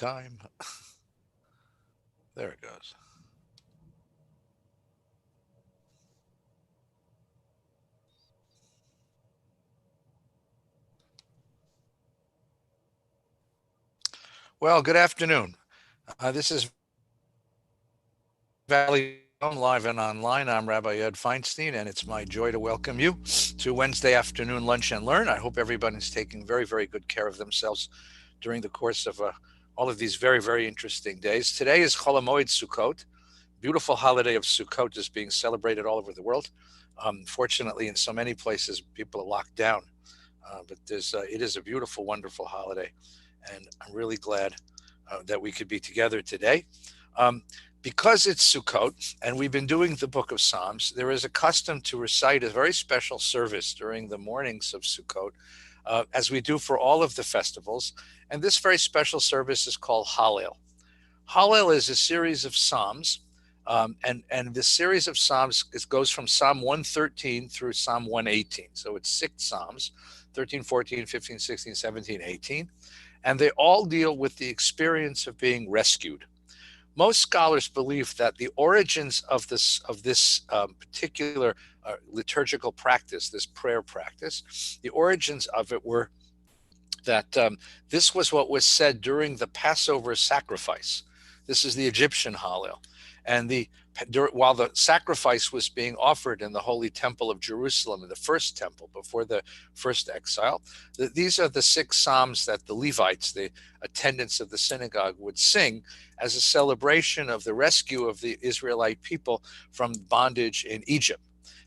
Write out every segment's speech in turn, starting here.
time. There it goes. Well, good afternoon. This is Valley live and online. I'm Rabbi Feinstein, and it's my joy to welcome you to Wednesday afternoon lunch and learn. I hope everybody's taking very, very good care of themselves during the course of all of these very, very interesting days. Today is Chol HaMoed Sukkot. Beautiful holiday of Sukkot is being celebrated all over the world. Fortunately, in so many places, people are locked down, but it is a beautiful, wonderful holiday, and I'm really glad that we could be together today. Because it's Sukkot, and we've been doing the book of Psalms, there is a custom to recite a very special service during the mornings of Sukkot, as we do for all of the festivals. And this very special service is called Hallel. Hallel is a series of Psalms, and this series of Psalms goes from Psalm 113 through Psalm 118. So it's 6 Psalms, 13, 14, 15, 16, 17, 18. And they all deal with the experience of being rescued. Most scholars believe that the origins of this particular liturgical practice, this prayer practice, the origins of it were that this was what was said during the Passover sacrifice. This is the Egyptian Hallel. And while the sacrifice was being offered in the Holy Temple of Jerusalem, in the first temple before the first exile, these are the 6 Psalms that the Levites, the attendants of the synagogue, would sing as a celebration of the rescue of the Israelite people from bondage in Egypt.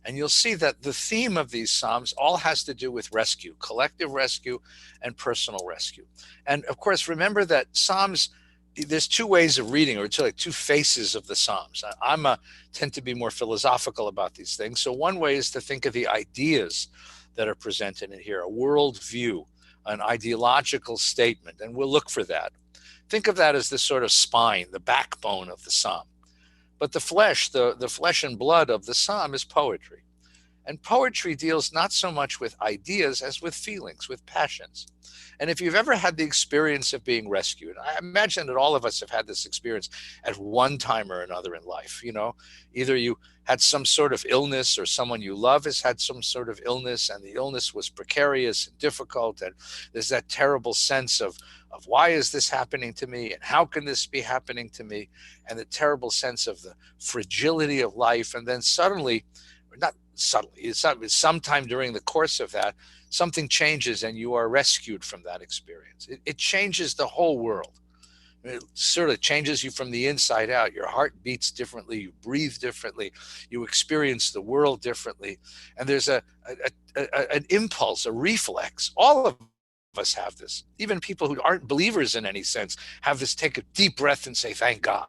And you'll see that the theme of these Psalms all has to do with rescue, collective rescue and personal rescue. And of course, remember that Psalms, there's 2 ways of reading, or like 2 faces of the Psalms. I tend to be more philosophical about these things. So one way is to think of the ideas that are presented in here, a world view, an ideological statement, and we'll look for that. Think of that as the sort of spine, the backbone of the Psalm. But the flesh and blood of the Psalm is poetry. And poetry deals not so much with ideas as with feelings, with passions. And if you've ever had the experience of being rescued, I imagine that all of us have had this experience at one time or another in life. Either you had some sort of illness, or someone you love has had some sort of illness, and the illness was precarious and difficult. And there's that terrible sense of why is this happening to me? And how can this be happening to me? And the terrible sense of the fragility of life. And then suddenly, or not suddenly, it's sometime during the course of that, something changes and you are rescued from that experience. It changes the whole world. It sort of changes you from the inside out. Your heart beats differently, you breathe differently, you experience the world differently. And there's an impulse, a reflex. All of us have this. Even people who aren't believers in any sense have this: take a deep breath and say, thank God.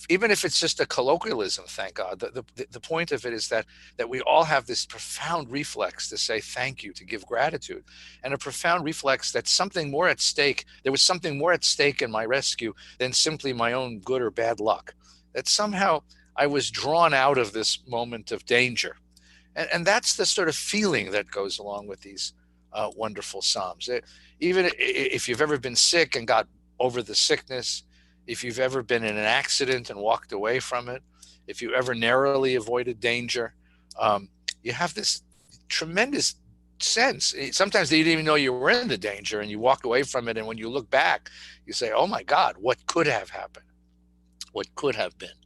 Even if it's just a colloquialism, thank God, the point of it is that we all have this profound reflex to say thank you, to give gratitude, and a profound reflex that something more at stake. There was something more at stake in my rescue than simply my own good or bad luck. That somehow I was drawn out of this moment of danger, and that's the sort of feeling that goes along with these wonderful Psalms. Even if you've ever been sick and got over the sickness, if you've ever been in an accident and walked away from it, if you ever narrowly avoided danger, you have this tremendous sense. Sometimes you didn't even know you were in the danger and you walk away from it. And when you look back, you say, oh my God, what could have happened? What could have been?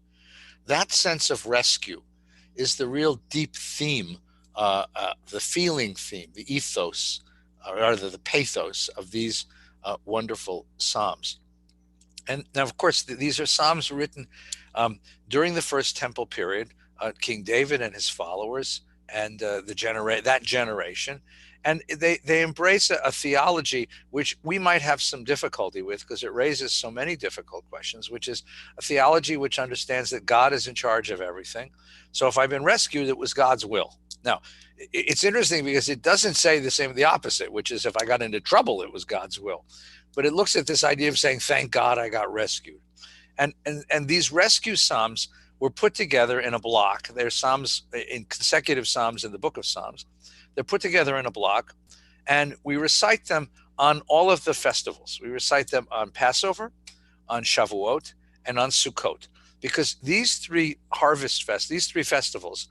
That sense of rescue is the real deep theme, the feeling theme, the ethos, or rather the pathos of these wonderful Psalms. And now, of course, these are Psalms written during the first temple period, King David and his followers, and that generation. And they embrace a theology which we might have some difficulty with, because it raises so many difficult questions, which is a theology which understands that God is in charge of everything. So if I've been rescued, it was God's will. Now, it's interesting because it doesn't say the opposite, which is if I got into trouble, it was God's will. But it looks at this idea of saying, thank God I got rescued. And these rescue Psalms were put together in a block. They're Psalms, in consecutive Psalms in the book of Psalms. They're put together in a block. And we recite them on all of the festivals. We recite them on Passover, on Shavuot, and on Sukkot, because these three festivals,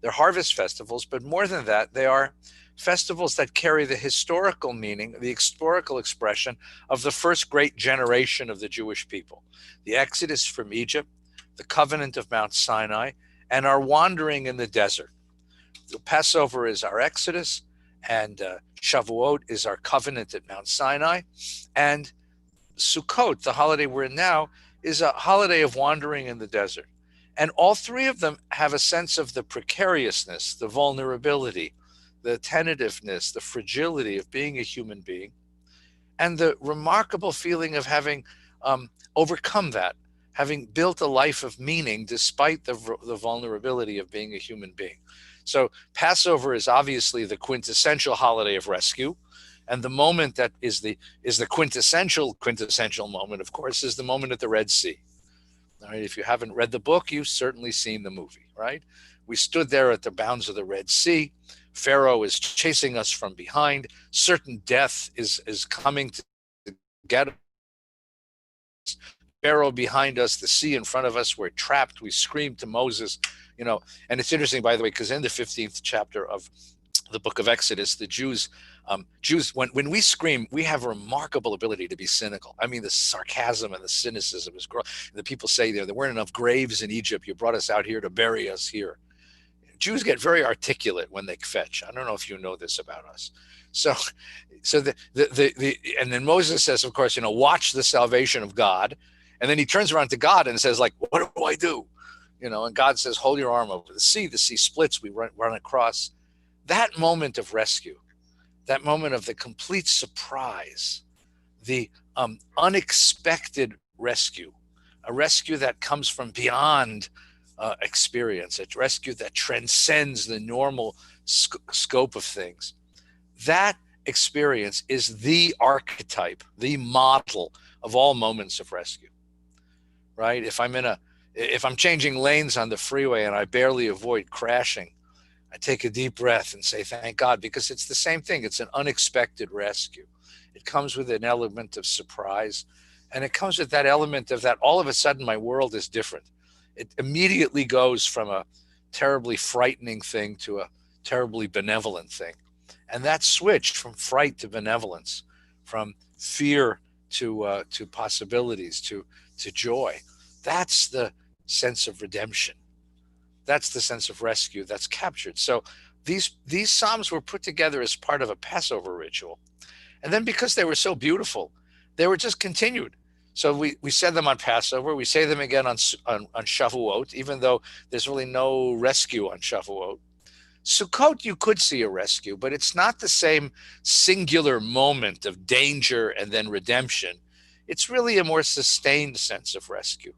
they're harvest festivals, but more than that, they are festivals that carry the historical meaning, the historical expression of the first great generation of the Jewish people, the Exodus from Egypt, the covenant of Mount Sinai, and our wandering in the desert. The Passover is our Exodus, and Shavuot is our covenant at Mount Sinai, and Sukkot, the holiday we're in now, is a holiday of wandering in the desert. And all three of them have a sense of the precariousness, the vulnerability, the tentativeness, the fragility of being a human being, and the remarkable feeling of having overcome that, having built a life of meaning despite the vulnerability of being a human being. So Passover is obviously the quintessential holiday of rescue. And the moment that is the quintessential moment, of course, is the moment at the Red Sea. All right, if you haven't read the book, you've certainly seen the movie, right? We stood there at the bounds of the Red Sea. Pharaoh is chasing us from behind. Certain death is coming to get us. Pharaoh behind us, the sea in front of us. We're trapped. We scream to Moses, And it's interesting, by the way, because in the 15th chapter of the book of Exodus, the Jews, when we scream, we have a remarkable ability to be cynical. I mean, the sarcasm and the cynicism is growing. The people say there weren't enough graves in Egypt. You brought us out here to bury us here. Jews get very articulate when they fetch. I don't know if you know this about us. So and then Moses says, of course, watch the salvation of God. And then he turns around to God and says, like, what do I do? And God says, hold your arm over the sea splits, we run across. That moment of rescue, that moment of the complete surprise, the unexpected rescue, a rescue that comes from beyond experience, a rescue that transcends the normal scope of things. That experience is the archetype, the model of all moments of rescue, right? If I'm changing lanes on the freeway and I barely avoid crashing, I take a deep breath and say, thank God, because it's the same thing. It's an unexpected rescue. It comes with an element of surprise, and it comes with that element of that all of a sudden my world is different. It immediately goes from a terribly frightening thing to a terribly benevolent thing. And that switch from fright to benevolence, from fear to possibilities, to joy, that's the sense of redemption. That's the sense of rescue that's captured. So these Psalms were put together as part of a Passover ritual. And then because they were so beautiful, they were just continued. So we said them on Passover. We say them again on Shavuot, even though there's really no rescue on Shavuot. Sukkot, you could see a rescue, but it's not the same singular moment of danger and then redemption. It's really a more sustained sense of rescue.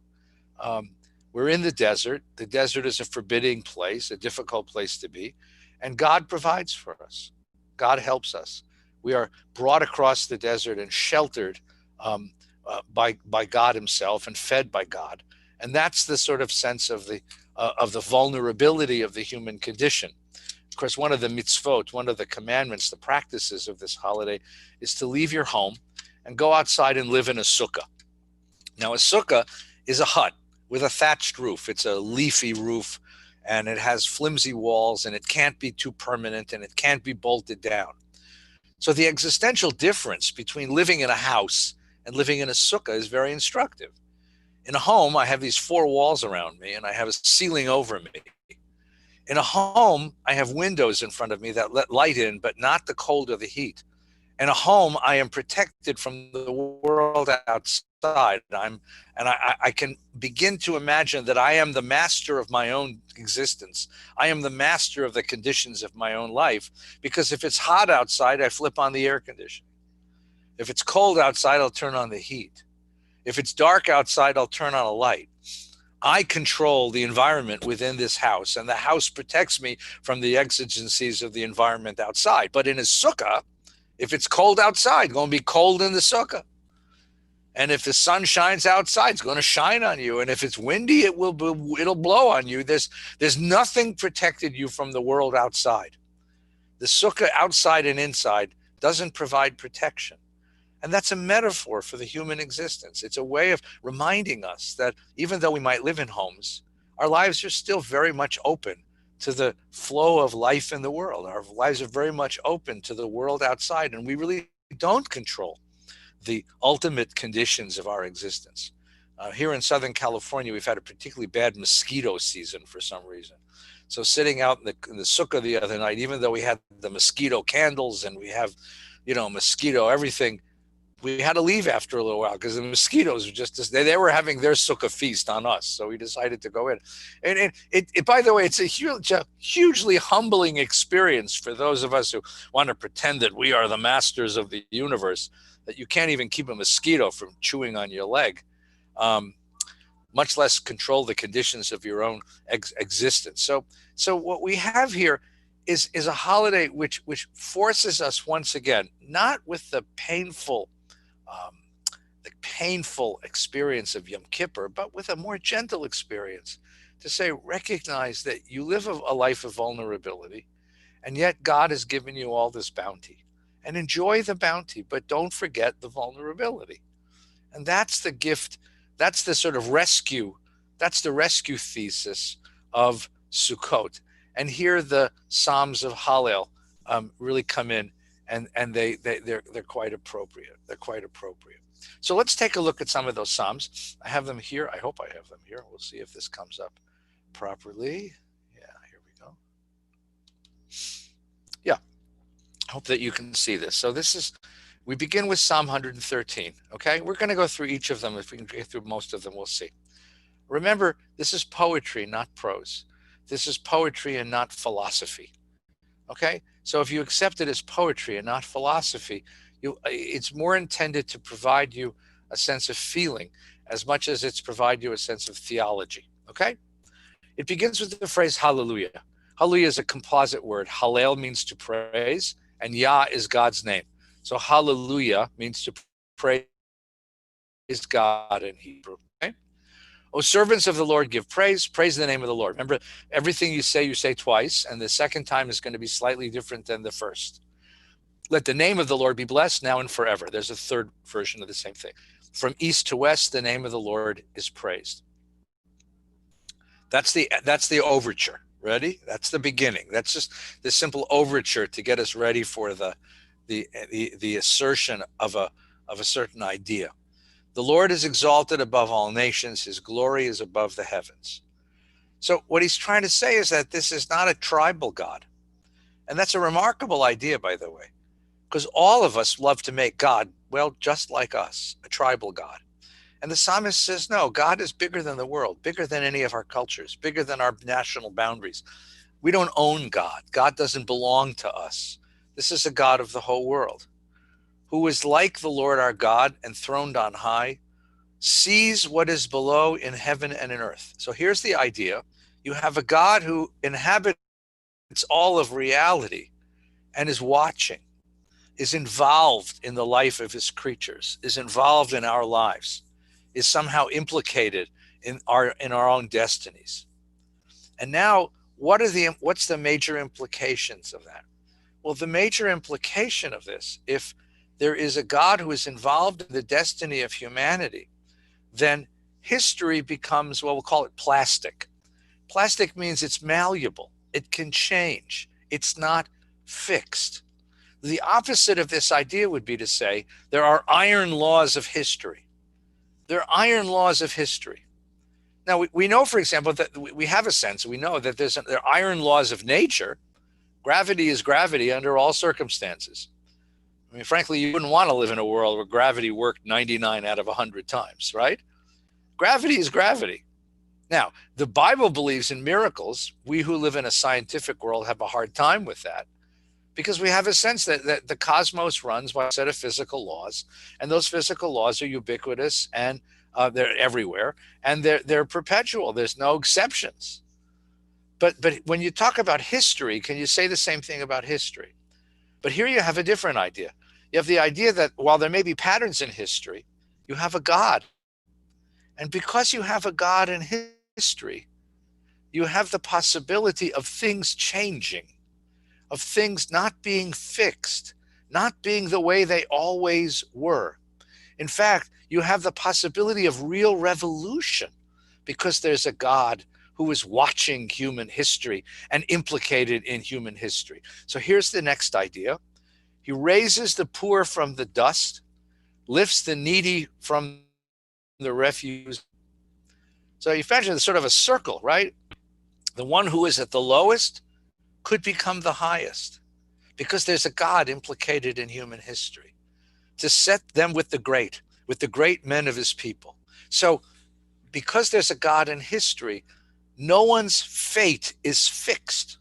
We're in the desert. The desert is a forbidding place, a difficult place to be, and God provides for us. God helps us. We are brought across the desert and sheltered by God himself and fed by God. And that's the sort of sense of the vulnerability of the human condition. Of course, one of the mitzvot, one of the commandments, the practices of this holiday is to leave your home and go outside and live in a sukkah. Now, a sukkah is a hut with a thatched roof. It's a leafy roof, and it has flimsy walls, and it can't be too permanent, and it can't be bolted down. So the existential difference between living in a house and living in a sukkah is very instructive. In a home, I have these four walls around me, and I have a ceiling over me. In a home, I have windows in front of me that let light in, but not the cold or the heat. In a home, I am protected from the world outside. I can begin to imagine that I am the master of my own existence. I am the master of the conditions of my own life, because if it's hot outside, I flip on the air conditioning. If it's cold outside, I'll turn on the heat. If it's dark outside, I'll turn on a light. I control the environment within this house, and the house protects me from the exigencies of the environment outside. But in a sukkah, if it's cold outside, it's going to be cold in the sukkah. And if the sun shines outside, it's going to shine on you. And if it's windy, it'll blow on you. There's nothing protected you from the world outside. The sukkah outside and inside doesn't provide protection. And that's a metaphor for the human existence. It's a way of reminding us that even though we might live in homes, our lives are still very much open to the flow of life in the world. Our lives are very much open to the world outside, and we really don't control the ultimate conditions of our existence. Here in Southern California, we've had a particularly bad mosquito season for some reason. So sitting out in the sukkah the other night, even though we had the mosquito candles and we have, mosquito everything, we had to leave after a little while because the mosquitoes were just they were having their sukkah feast on us. So we decided to go in. And by the way, it's a hugely humbling experience for those of us who want to pretend that we are the masters of the universe, that you can't even keep a mosquito from chewing on your leg, much less control the conditions of your own existence. So what we have here is a holiday which forces us once again, not with um, the painful experience of Yom Kippur, but with a more gentle experience, to say, recognize that you live a life of vulnerability, and yet God has given you all this bounty. And enjoy the bounty, but don't forget the vulnerability. And that's the gift, that's the sort of rescue, that's the rescue thesis of Sukkot. And here the Psalms of Hallel really come in, and they're quite appropriate. They're quite appropriate. So let's take a look at some of those Psalms. I have them here. I hope I have them here. We'll see if this comes up properly. Yeah, here we go. Yeah, I hope that you can see this. So we begin with Psalm 113, okay? We're going to go through each of them. If we can get through most of them, we'll see. Remember, this is poetry, not prose. This is poetry and not philosophy, okay? So if you accept it as poetry and not philosophy, it's more intended to provide you a sense of feeling as much as it's provide you a sense of theology, okay? It begins with the phrase hallelujah. Hallelujah is a composite word. Hallel means to praise, and Yah is God's name. So hallelujah means to praise God in Hebrew. Okay? O servants of the Lord, give praise. Praise the name of the Lord. Remember, everything you say twice, and the second time is going to be slightly different than the first. Let the name of the Lord be blessed now and forever. There's a third version of the same thing. From east to west, the name of the Lord is praised. That's the overture. Ready? That's the beginning. That's just the simple overture to get us ready for the assertion of a certain idea. The Lord is exalted above all nations. His glory is above the heavens. So what he's trying to say is that this is not a tribal God. And that's a remarkable idea, by the way, because all of us love to make God, well, just like us, a tribal God. And the psalmist says, no, God is bigger than the world, bigger than any of our cultures, bigger than our national boundaries. We don't own God. God doesn't belong to us. This is a God of the whole world, who is like the Lord our God, enthroned on high, sees what is below in heaven and in earth. So here's the idea. You have a God who inhabits all of reality and is watching, is involved in the life of his creatures, is involved in our lives, is somehow implicated in our own destinies. And now, what's the major implications of that? Well, the major implication of this, if there is a God who is involved in the destiny of humanity, then history becomes, well, we'll call it plastic. Plastic means it's malleable. It can change. It's not fixed. The opposite of this idea would be to say there are iron laws of history. There are iron laws of history. Now, we know, for example, that we have a sense, we know that there are iron laws of nature. Gravity is gravity under all circumstances. I mean, frankly, you wouldn't want to live in a world where gravity worked 99 out of 100 times, right? Gravity is gravity. Now, the Bible believes in miracles. We who live in a scientific world have a hard time with that, because we have a sense that the cosmos runs by a set of physical laws, and those physical laws are ubiquitous, and they're everywhere, and they're perpetual. There's no exceptions. But when you talk about history, can you say the same thing about history? But here you have a different idea. You have the idea that while there may be patterns in history, you have a God. And because you have a God in history, you have the possibility of things changing, of things not being fixed, not being the way they always were. In fact, you have the possibility of real revolution because there's a God who is watching human history and implicated in human history. So here's the next idea. He raises the poor from the dust, lifts the needy from the refuse. So you imagine it's sort of a circle, right? The one who is at the lowest could become the highest because there's a God implicated in human history to set them with the great men of his people. So because there's a God in history, no one's fate is fixed.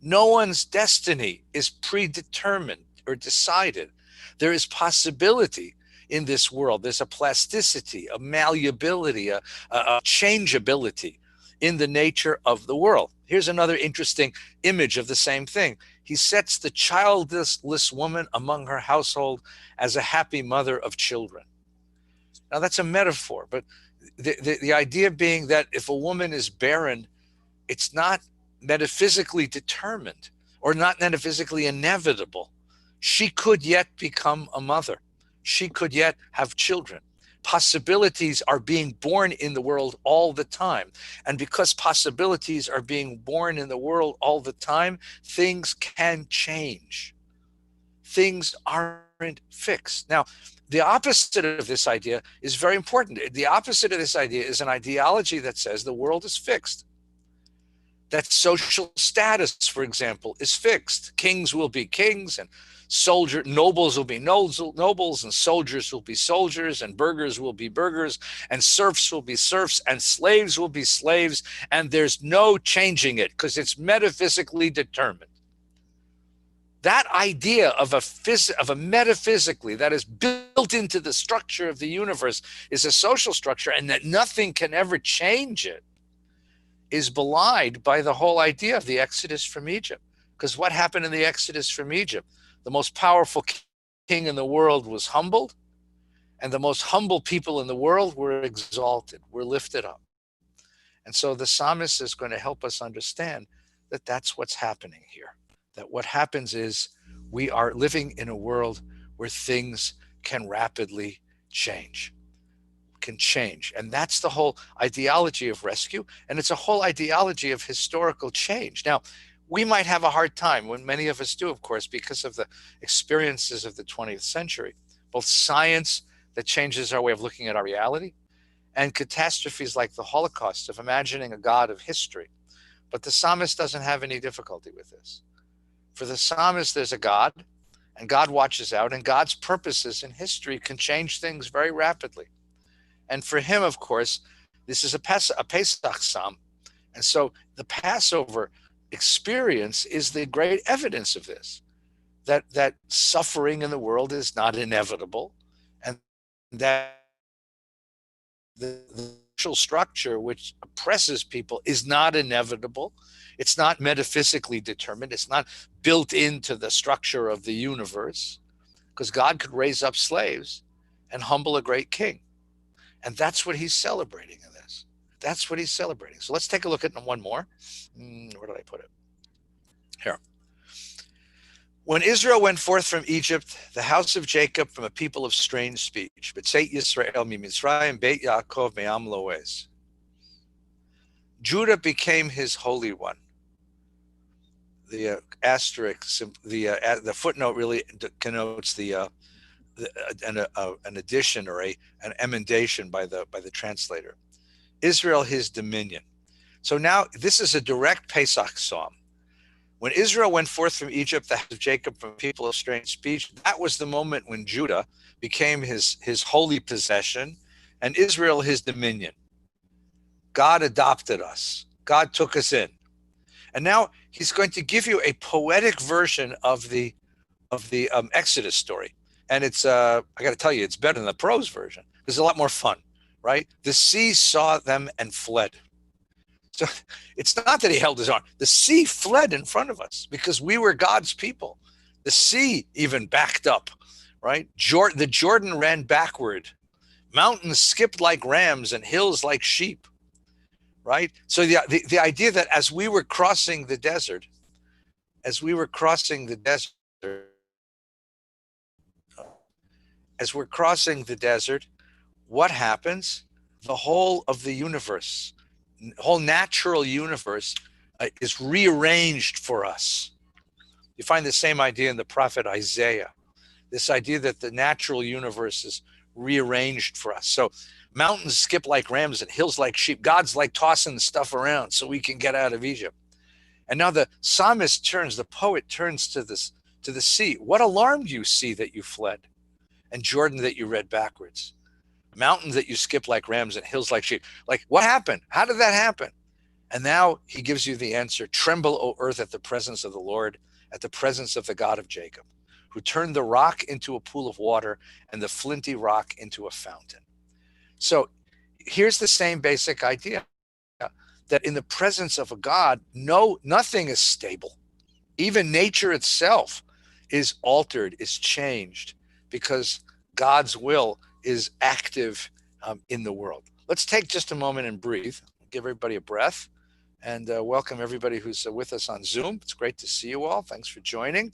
No one's destiny is predetermined or decided. There is possibility in this world. There's a plasticity, a malleability, a changeability in the nature of the world. Here's another interesting image of the same thing. He sets the childless woman among her household as a happy mother of children. Now that's a metaphor, but the idea being that if a woman is barren, it's not metaphysically determined or not metaphysically inevitable. She could yet become a mother. She could yet have children. Possibilities are being born in the world all the time. And because possibilities are being born in the world all the time, things can change. Things aren't fixed. Now, the opposite of this idea is very important. The opposite of this idea is an ideology that says the world is fixed. That social status, for example, is fixed. Kings will be kings, and nobles will be nobles, and soldiers will be soldiers, and burghers will be burghers, and serfs will be serfs, and slaves will be slaves, and there's no changing it because it's metaphysically determined. That idea of a metaphysically that is built into the structure of the universe is a social structure, and that nothing can ever change it, is belied by the whole idea of the Exodus from Egypt. Because what happened in the Exodus from Egypt? The most powerful king in the world was humbled, and the most humble people in the world were exalted, were lifted up. And so the psalmist is going to help us understand that that's what's happening here. That what happens is we are living in a world where things can rapidly change. And that's the whole ideology of rescue, and it's a whole ideology of historical change. Now, we might have a hard time, when many of us do, of course, because of the experiences of the 20th century, both science that changes our way of looking at our reality, and catastrophes like the Holocaust, of imagining a God of history. But the psalmist doesn't have any difficulty with this. For the psalmist, there's a God, and God watches out, and God's purposes in history can change things very rapidly. And for him, of course, this is a Pesach psalm. And so the Passover experience is the great evidence of this, that suffering in the world is not inevitable, and that the social structure which oppresses people is not inevitable. It's not metaphysically determined. It's not built into the structure of the universe, because God could raise up slaves and humble a great king. And that's what he's celebrating in this. That's what he's celebrating. So let's take a look at one more. Where did I put it? Here. When Israel went forth from Egypt, the house of Jacob from a people of strange speech, B'tzeit Yisrael mi Mitzrayim, Beit Yaakov me'am lo'ez. Judah became his holy one. The asterisk, the footnote really connotes an addition or an emendation by the translator. Israel, his dominion. So now this is a direct Pesach psalm. When Israel went forth from Egypt, the house of Jacob from people of strange speech, that was the moment when Judah became his holy possession, and Israel his dominion. God adopted us. God took us in. And now he's going to give you a poetic version of the Exodus story. And it's, I got to tell you, it's better than the prose version. It's a lot more fun, right? The sea saw them and fled. So it's not that he held his arm. The sea fled in front of us because we were God's people. The sea even backed up, right? The Jordan ran backward. Mountains skipped like rams and hills like sheep, right? So the idea that as we were crossing the desert, as we were crossing the desert, what happens? The whole of the universe, whole natural universe, is rearranged for us. You find the same idea in the prophet Isaiah, this idea that the natural universe is rearranged for us. So mountains skip like rams and hills like sheep. God's like tossing stuff around so we can get out of Egypt. And now the psalmist turns, the poet turns to the sea. What alarmed you, sea, that you fled? And Jordan, that you read backwards? Mountains that you skip like rams and hills like sheep. Like, what happened? How did that happen? And now he gives you the answer. Tremble, O earth, at the presence of the Lord, at the presence of the God of Jacob, who turned the rock into a pool of water and the flinty rock into a fountain. So here's the same basic idea, that in the presence of a God, nothing is stable. Even nature itself is altered, is changed, because God's will is active in the world. Let's take just a moment and breathe. Give everybody a breath, and welcome everybody who's with us on Zoom. It's great to see you all. Thanks for joining.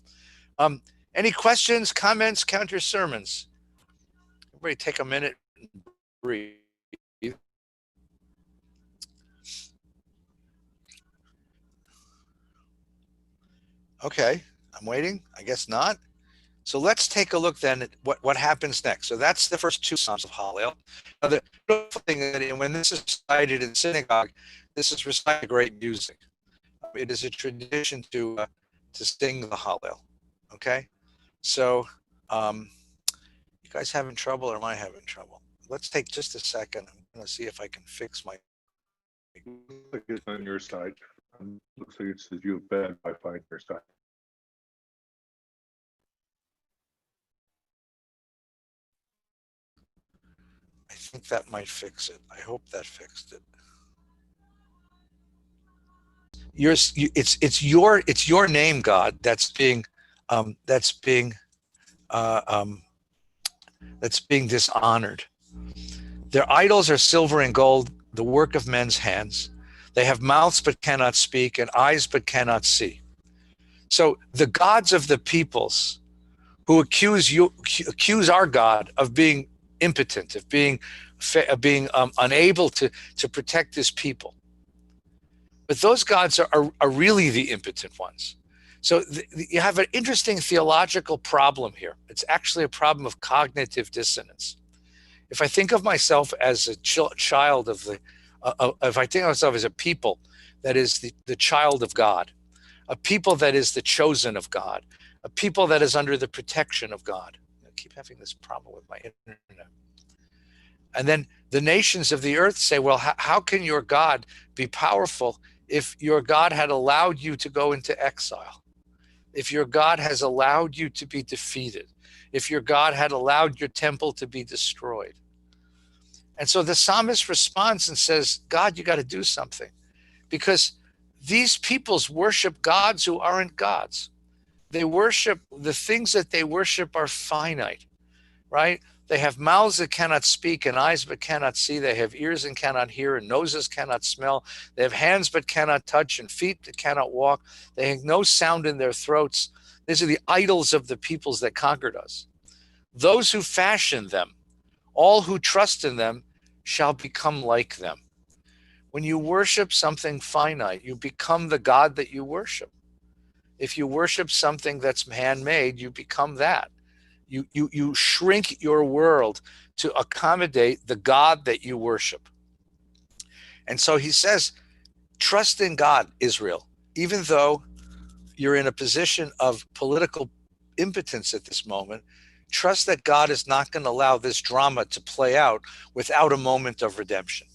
Any questions, comments, counter sermons? Everybody take a minute and breathe. Okay, I'm waiting. I guess not. So let's take a look then at what happens next. So that's the first two Psalms of Hallel. Now, the beautiful thing is that when this is recited in synagogue, this is recited great music. It is a tradition to sing the Hallel. Okay, so you guys having trouble, or am I having trouble? Let's take just a second. I'm going to see if I can fix my. Looks like it's on your side. Looks like it says you have bad Wi-Fi on your side. I think that might fix it. I hope that fixed it. It's your name, God, that's being dishonored. Their idols are silver and gold, the work of men's hands. They have mouths but cannot speak, and eyes but cannot see. So the gods of the peoples who accuse our God of being impotent, of being unable to protect his people. But those gods are really the impotent ones. So you have an interesting theological problem here. It's actually a problem of cognitive dissonance. If I think of myself as a child of the, if I think of myself as a people that is the child of God, a people that is the chosen of God, a people that is under the protection of God. I keep having this problem with my internet. And then the nations of the earth say, well, how can your God be powerful if your God had allowed you to go into exile? If your God has allowed you to be defeated? If your God had allowed your temple to be destroyed? And so the psalmist responds and says, God, you got to do something, because these peoples worship gods who aren't gods. They worship, the things that they worship are finite, right? They have mouths that cannot speak and eyes but cannot see. They have ears and cannot hear and noses cannot smell. They have hands but cannot touch and feet that cannot walk. They have no sound in their throats. These are the idols of the peoples that conquered us. Those who fashion them, all who trust in them, shall become like them. When you worship something finite, you become the God that you worship. If you worship something that's handmade, you become that. You shrink your world to accommodate the God that you worship. And so he says, trust in God, Israel, even though you're in a position of political impotence at this moment. Trust that God is not going to allow this drama to play out without a moment of redemption.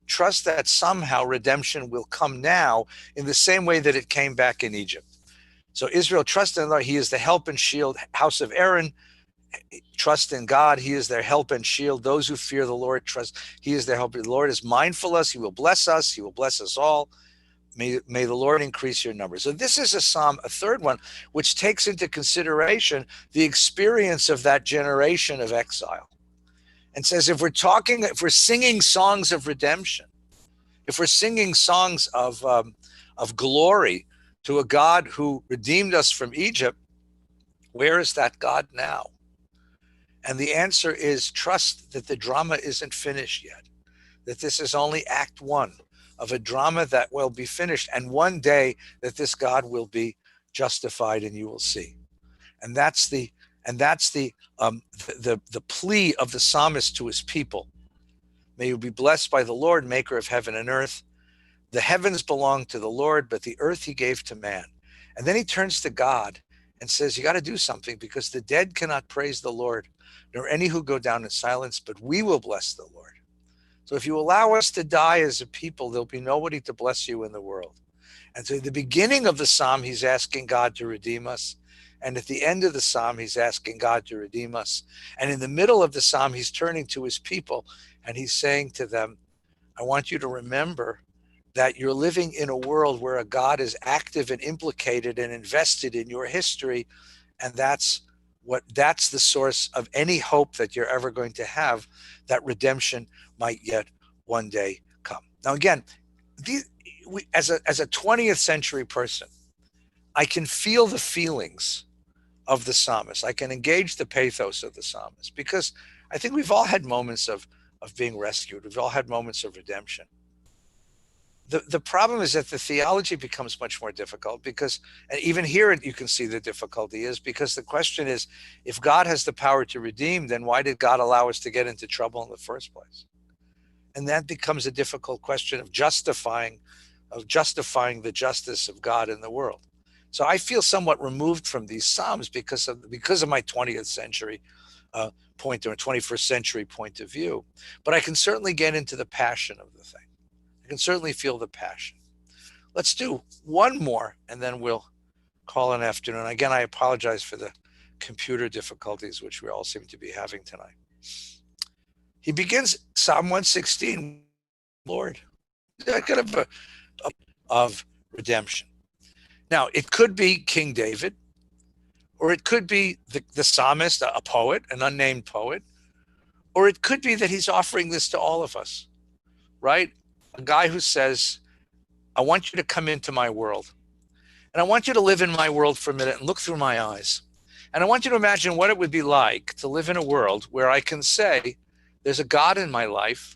Trust that somehow redemption will come now in the same way that it came back in Egypt. So Israel, trust in the Lord. He is the help and shield. House of Aaron, trust in God. He is their help and shield. Those who fear the Lord, trust. He is their help. The Lord is mindful of us. He will bless us. He will bless us all. May the Lord increase your numbers. So this is a psalm, a third one, which takes into consideration the experience of that generation of exile, and says, if we're singing songs of redemption, if we're singing songs of glory to a God who redeemed us from Egypt, where is that God now? And the answer is trust that the drama isn't finished yet, that this is only act one of a drama that will be finished. And one day that this God will be justified and you will see. And that's the the plea of the psalmist to his people. May you be blessed by the Lord, maker of heaven and earth. The heavens belong to the Lord, but the earth he gave to man. And then he turns to God and says, you got to do something, because the dead cannot praise the Lord, nor any who go down in silence, but we will bless the Lord. So if you allow us to die as a people, there'll be nobody to bless you in the world. And so at the beginning of the psalm, he's asking God to redeem us. And at the end of the psalm, he's asking God to redeem us. And in the middle of the psalm, he's turning to his people and he's saying to them, I want you to remember that you're living in a world where a God is active and implicated and invested in your history. And that's the source of any hope that you're ever going to have, that redemption might yet one day come. Now, again, as a 20th century person, I can feel the feelings of the psalmist. I can engage the pathos of the psalmist, because I think we've all had moments of being rescued. We've all had moments of redemption. The problem is that the theology becomes much more difficult, because, and even here you can see the difficulty is, because the question is, if God has the power to redeem, then why did God allow us to get into trouble in the first place? And that becomes a difficult question of justifying the justice of God in the world. So I feel somewhat removed from these Psalms because of my 20th century point, or 21st century point of view. But I can certainly get into the passion of the thing. I can certainly feel the passion. Let's do one more, and then we'll call an afternoon. Again, I apologize for the computer difficulties which we all seem to be having tonight. He begins Psalm 116, Lord, that kind of redemption. Now, it could be King David, or it could be the psalmist, a poet, an unnamed poet, or it could be that he's offering this to all of us, right? A guy who says, I want you to come into my world, and I want you to live in my world for a minute and look through my eyes. And I want you to imagine what it would be like to live in a world where I can say, there's a God in my life,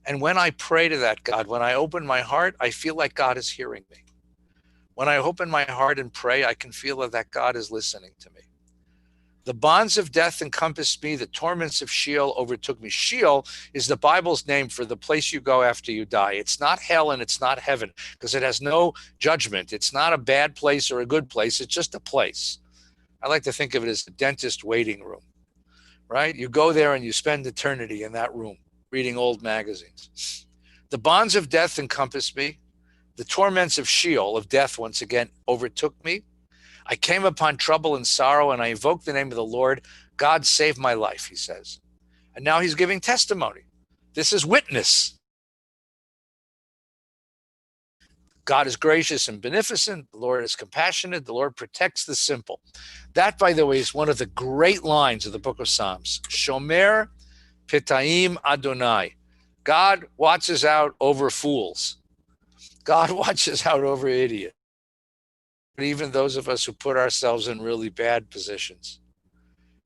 and when I pray to that God, when I open my heart, I feel like God is hearing me. When I open my heart and pray, I can feel that God is listening to me. The bonds of death encompassed me. The torments of Sheol overtook me. Sheol is the Bible's name for the place you go after you die. It's not hell and it's not heaven, because it has no judgment. It's not a bad place or a good place. It's just a place. I like to think of it as a dentist waiting room, right? You go there and you spend eternity in that room reading old magazines. The bonds of death encompassed me. The torments of Sheol, of death, once again, overtook me. I came upon trouble and sorrow, and I invoked the name of the Lord. God saved my life, he says. And now he's giving testimony. This is witness. God is gracious and beneficent. The Lord is compassionate. The Lord protects the simple. That, by the way, is one of the great lines of the book of Psalms. Shomer Pitaim Adonai. God watches out over fools. God watches out over idiots. Even those of us who put ourselves in really bad positions,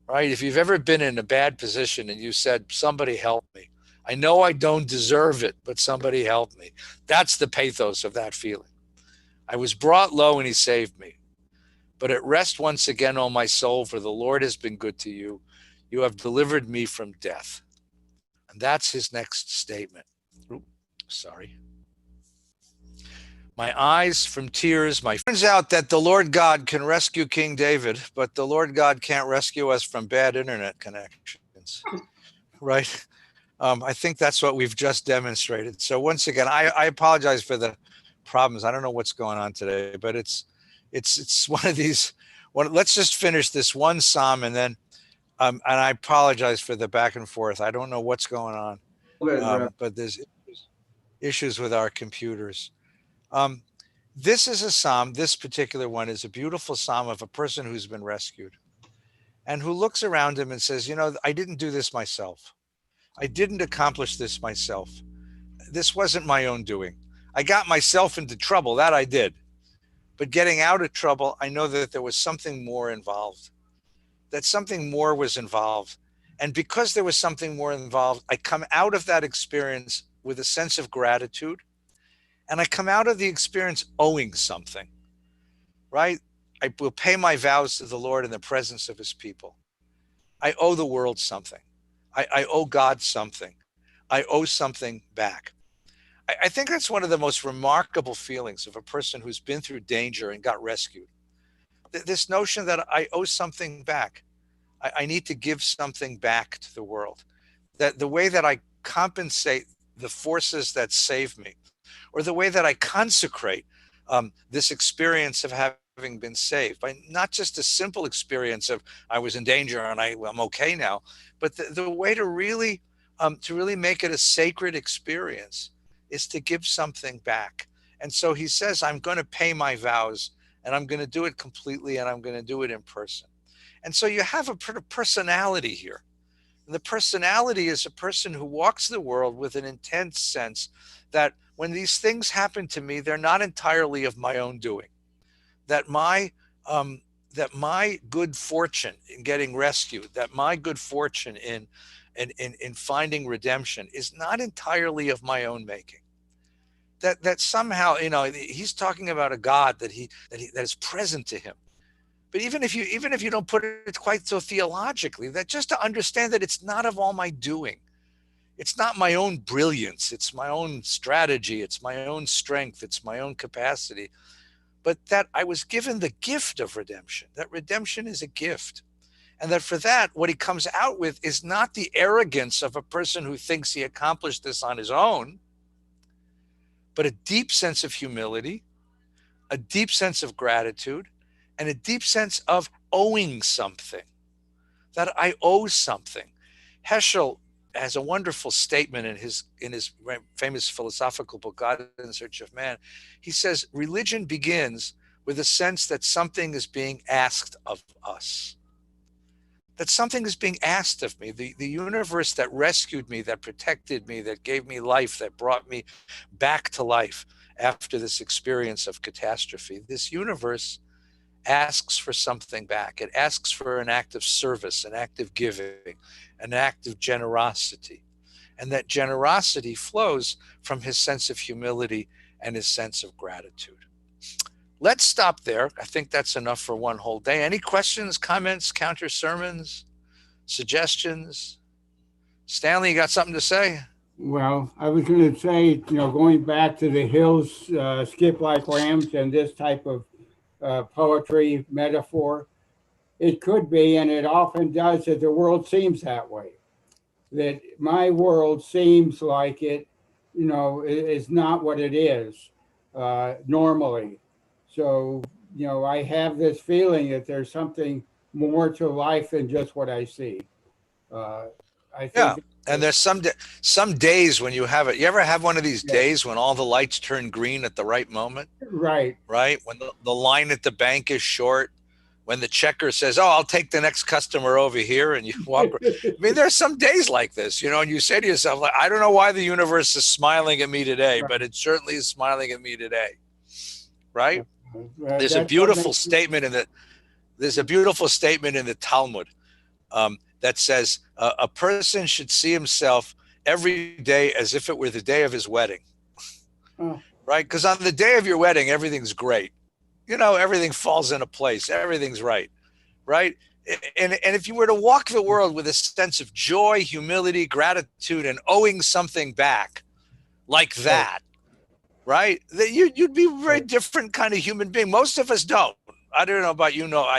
right? If you've ever been in a bad position and you said, somebody help me. I know I don't deserve it, but somebody help me. That's the pathos of that feeling. I was brought low and he saved me. But at rest once again, O my soul, for the Lord has been good to you. You have delivered me from death. And that's his next statement. Oops, sorry. My eyes from tears. Turns out that the Lord God can rescue King David, but the Lord God can't rescue us from bad internet connections, right? I think that's what we've just demonstrated. So once again, I apologize for the problems. I don't know what's going on today, but it's one of these. Let's just finish this one psalm, and then and I apologize for the back and forth. I don't know what's going on, but there's issues with our computers. This is a psalm. This particular one is a beautiful psalm of a person who's been rescued and who looks around him and says, I didn't do this myself. I didn't accomplish this myself. This wasn't my own doing. I got myself into trouble. That I did. But getting out of trouble, I know that there was something more involved, that something more was involved. And because there was something more involved, I come out of that experience with a sense of gratitude. And I come out of the experience owing something, right? I will pay my vows to the Lord in the presence of his people. I owe the world something. I owe God something. I owe something back. I think that's one of the most remarkable feelings of a person who's been through danger and got rescued. This notion that I owe something back. I need to give something back to the world. That the way that I compensate the forces that save me, or the way that I consecrate this experience of having been saved, by not just a simple experience of I was in danger and I'm okay now, but the way to really make it a sacred experience is to give something back. And so he says, I'm going to pay my vows and I'm going to do it completely and I'm going to do it in person. And so you have a personality here. And the personality is a person who walks the world with an intense sense that when these things happen to me, they're not entirely of my own doing. That um, my good fortune in getting rescued, that my good fortune in finding redemption is not entirely of my own making. That somehow, he's talking about a God that is present to him. But even if you don't put it quite so theologically, that just to understand that it's not of all my doing. It's not my own brilliance, it's my own strategy, it's my own strength, it's my own capacity, but that I was given the gift of redemption. That redemption is a gift. And that for that, what he comes out with is not the arrogance of a person who thinks he accomplished this on his own, but a deep sense of humility, a deep sense of gratitude, and a deep sense of owing something, that I owe something. Heschel has a wonderful statement in his famous philosophical book, God in Search of Man. He says, religion begins with a sense that something is being asked of us. That something is being asked of me. The universe that rescued me, that protected me, that gave me life, that brought me back to life after this experience of catastrophe. This universe asks for something back. It asks for an act of service, an act of giving, an act of generosity. And that generosity flows from his sense of humility and his sense of gratitude. Let's stop there. I think that's enough for one whole day. Any questions, comments, counter sermons, suggestions? Stanley, you got something to say? Well, I was going to say, going back to the hills, skip like rams, and this type of poetry metaphor, it could be, and it often does, that the world seems that way. That my world seems like it, is not what it is normally. So, I have this feeling that there's something more to life than just what I see. Uh, I Yeah. think, And there's some days when you have it. You ever have one of these yeah, days when all the lights turn green at the right moment? right. Right? When the line at the bank is short, when the checker says, "Oh, I'll take the next customer over here," and you walk. I mean, there's some days like this, and you say to yourself, like, "I don't know why the universe is smiling at me today, but Right. it certainly is smiling at me today." Right? There's a That's what beautiful makes it, statement in the there's a beautiful statement in the Talmud that says a person should see himself every day as if it were the day of his wedding. uh, Right? Because on the day of your wedding, everything's great. Everything falls into place. Everything's right. Right? And if you were to walk the world with a sense of joy, humility, gratitude, and owing something back like right, that, right? That you'd be a very right. different kind of human being. Most of us don't. I don't know about you. No,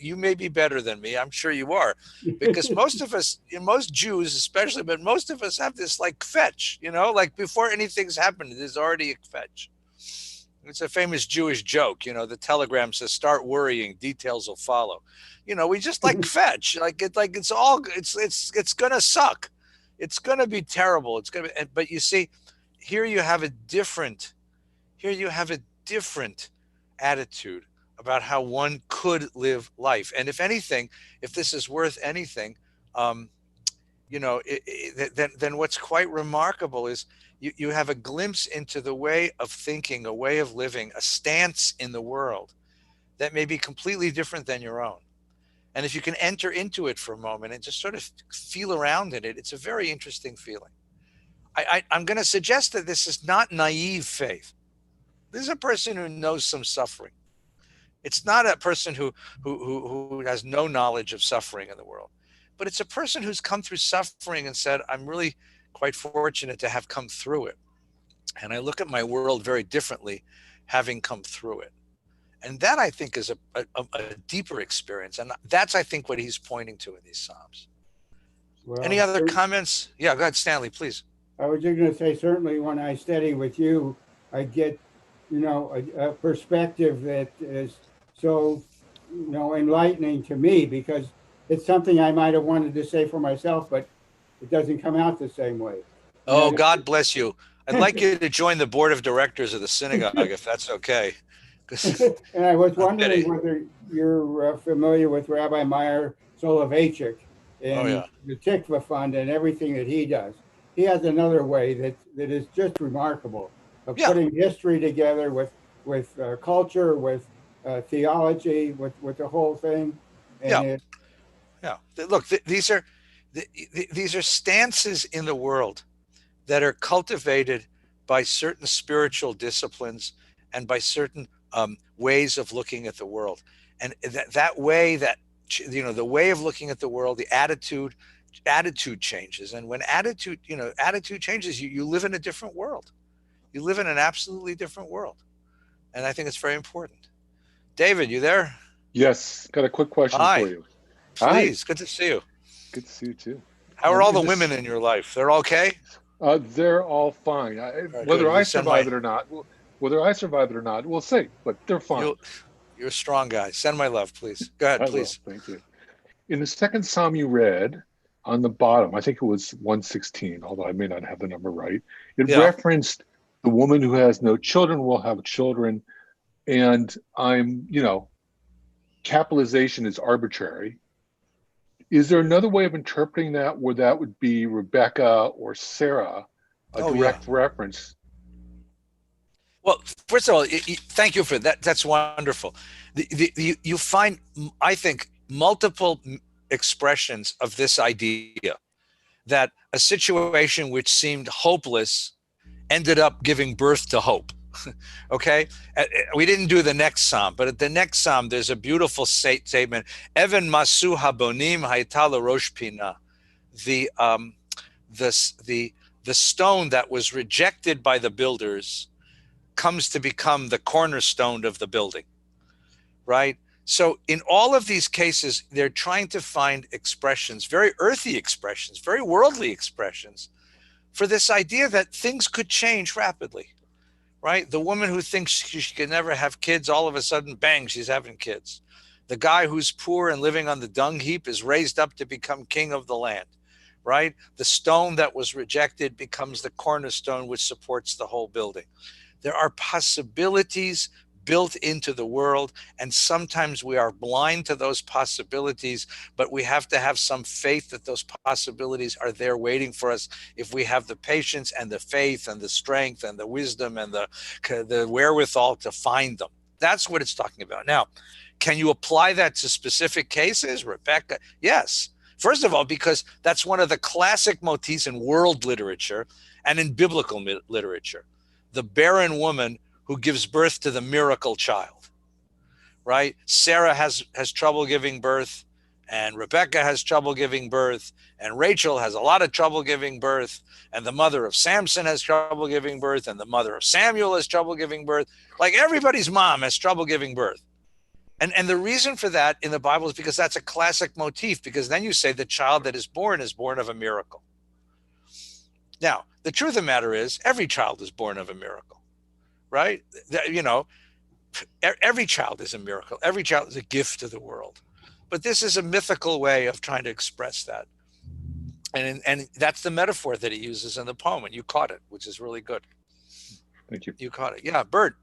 you may be better than me. I'm sure you are, because most of us, most Jews especially, but most of us have this like fetch. Like before anything's happened, there's already a fetch. It's a famous Jewish joke. The telegram says, "Start worrying, details will follow." We just like fetch, like it's gonna suck, it's gonna be terrible, it's gonna be. But you see, here you have a different, here you have a different attitude about how one could live life. And if anything, if this is worth anything, um, then what's quite remarkable is you have a glimpse into the way of thinking, a way of living, a stance in the world that may be completely different than your own. And if you can enter into it for a moment and just sort of feel around in it, it's a very interesting feeling. I'm going to suggest that this is not naive faith. This is a person who knows some suffering. It's not a person who has no knowledge of suffering in the world, but it's a person who's come through suffering and said, I'm really quite fortunate to have come through it. And I look at my world very differently having come through it. And that, I think, is a deeper experience. And that's, I think, what he's pointing to in these Psalms. Well, Any other comments? Yeah, go ahead, Stanley, please. I was just going to say, certainly when I study with you, I get, a perspective that is so, enlightening to me, because it's something I might have wanted to say for myself, but it doesn't come out the same way. Oh, God bless you. I'd like you to join the board of directors of the synagogue, if that's okay. And I was wondering whether you're familiar with Rabbi Meyer Soloveitchik and the Tikva Fund and everything that he does. He has another way that is just remarkable of putting history together with culture, with theology, with the whole thing. And Look, these are stances in the world that are cultivated by certain spiritual disciplines and by certain ways of looking at the world. And that way, the way of looking at the world, the attitude changes. And when attitude changes, you live in a different world. You live in an absolutely different world. And I think it's very important. David, you there? Yes. Got a quick question for you. Please. Hi. Good to see you. Good to see you too. How are all the women in your life? They're okay? They're all fine. Whether I survive it or not, we'll see. But they're fine. You're a strong guy. Send my love, please. Go ahead, please. Thank you. In the second Psalm you read, on the bottom, I think it was 116, although I may not have the number right, it referenced the woman who has no children will have children. And capitalization is arbitrary. Is there another way of interpreting that where that would be Rebecca or Sarah, a direct reference? Well, first of all, thank you for that. That's wonderful. You find, I think, multiple expressions of this idea that a situation which seemed hopeless ended up giving birth to hope. Okay, we didn't do the next psalm, but at the next psalm, there's a beautiful statement. Even masu habonim hayta l'rosh pina. The stone that was rejected by the builders comes to become the cornerstone of the building, right? So in all of these cases, they're trying to find expressions, very earthy expressions, very worldly expressions, for this idea that things could change rapidly. Right? The woman who thinks she can never have kids, all of a sudden, bang, she's having kids. The guy who's poor and living on the dung heap is raised up to become king of the land, right? The stone that was rejected becomes the cornerstone which supports the whole building. There are possibilities built into the world, and sometimes we are blind to those possibilities, but we have to have some faith that those possibilities are there waiting for us if we have the patience and the faith and the strength and the wisdom and the wherewithal to find them. That's what it's talking about. Now, can you apply that to specific cases, Rebecca? Yes. First of all, because that's one of the classic motifs in world literature and in biblical literature. The barren woman who gives birth to the miracle child, right? Sarah has trouble giving birth, and Rebecca has trouble giving birth, and Rachel has a lot of trouble giving birth, and the mother of Samson has trouble giving birth, and the mother of Samuel has trouble giving birth. Like everybody's mom has trouble giving birth. And the reason for that in the Bible is because that's a classic motif, because then you say the child that is born of a miracle. Now, the truth of the matter is every child is born of a miracle. Right? Every child is a miracle. Every child is a gift to the world. But this is a mythical way of trying to express that. And that's the metaphor that he uses in the poem. And you caught it, which is really good. Thank you. You caught it. Yeah, Bert.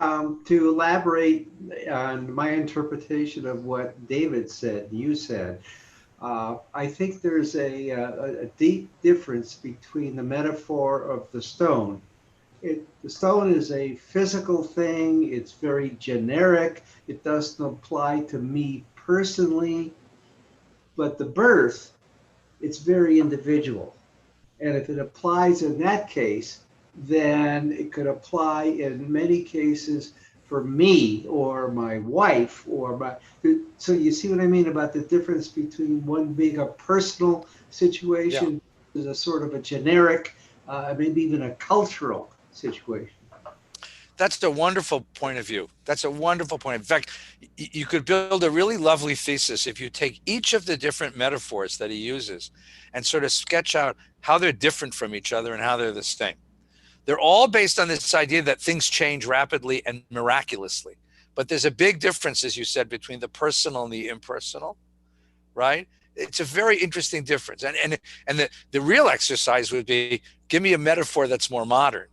To elaborate on my interpretation of what David said, you said, I think there's a deep difference between the metaphor of the stone. The stone is a physical thing, it's very generic, it doesn't apply to me personally, but the birth, it's very individual. And if it applies in that case, then it could apply in many cases for me or my wife or my. So you see what I mean about the difference between one being a personal Yeah. situation is a sort of a generic, maybe even a cultural situation. That's a wonderful point of view. That's a wonderful point. In fact, you could build a really lovely thesis if you take each of the different metaphors that he uses and sort of sketch out how they're different from each other and how they're the same. They're all based on this idea that things change rapidly and miraculously. But there's a big difference, as you said, between the personal and the impersonal, right? It's a very interesting difference. And the real exercise would be give me a metaphor that's more modern.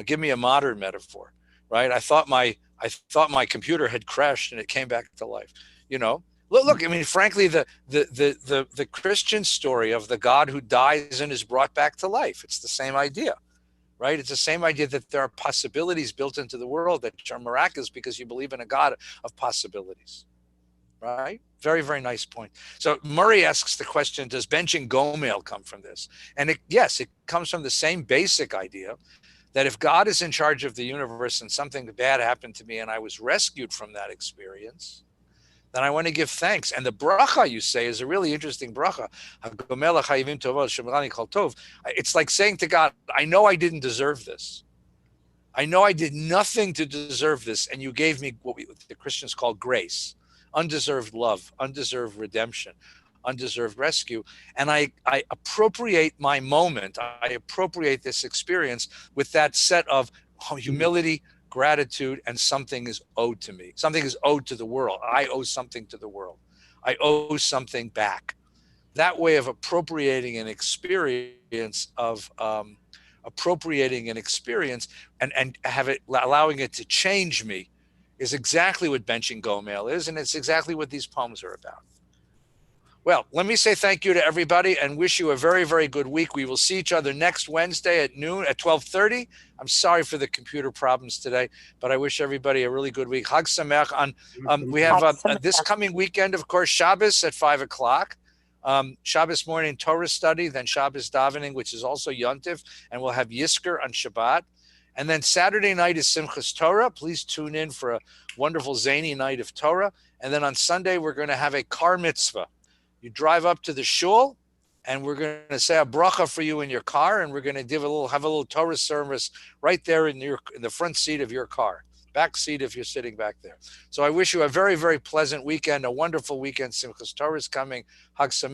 Give me a modern metaphor, right? I thought my computer had crashed and it came back to life. Look. I mean, frankly, the Christian story of the God who dies and is brought back to life. It's the same idea, right? It's the same idea that there are possibilities built into the world that are miraculous because you believe in a God of possibilities, right? Very, very nice point. So Murray asks the question, does benching Gomel come from this? And yes, it comes from the same basic idea that if God is in charge of the universe and something bad happened to me and I was rescued from that experience, then I want to give thanks. And the bracha you say is a really interesting bracha. It's like saying to God, I know I didn't deserve this. I know I did nothing to deserve this. And you gave me what the Christians call grace, undeserved love, undeserved redemption, undeserved rescue. And I appropriate my moment. I appropriate this experience with that set of humility, gratitude, and something is owed to me. Something is owed to the world. I owe something to the world. I owe something back. That way of appropriating an experience and have it allowing it to change me is exactly what benching Gomel is, and it's exactly what these poems are about. Well, let me say thank you to everybody and wish you a very, very good week. We will see each other next Wednesday at noon at 12:30. I'm sorry for the computer problems today, but I wish everybody a really good week. Chag Sameach. We have this coming weekend, of course, Shabbos at 5 o'clock. Shabbos morning Torah study, then Shabbos davening, which is also Yontif, and we'll have Yisker on Shabbat. And then Saturday night is Simchas Torah. Please tune in for a wonderful zany night of Torah. And then on Sunday, we're going to have a car mitzvah. You drive up to the shul, and we're going to say a bracha for you in your car, and we're going to have a little Torah service right there in the front seat of your car, back seat if you're sitting back there. So I wish you a very, very pleasant weekend, a wonderful weekend. Simchas Torah is coming. Hag Sameach.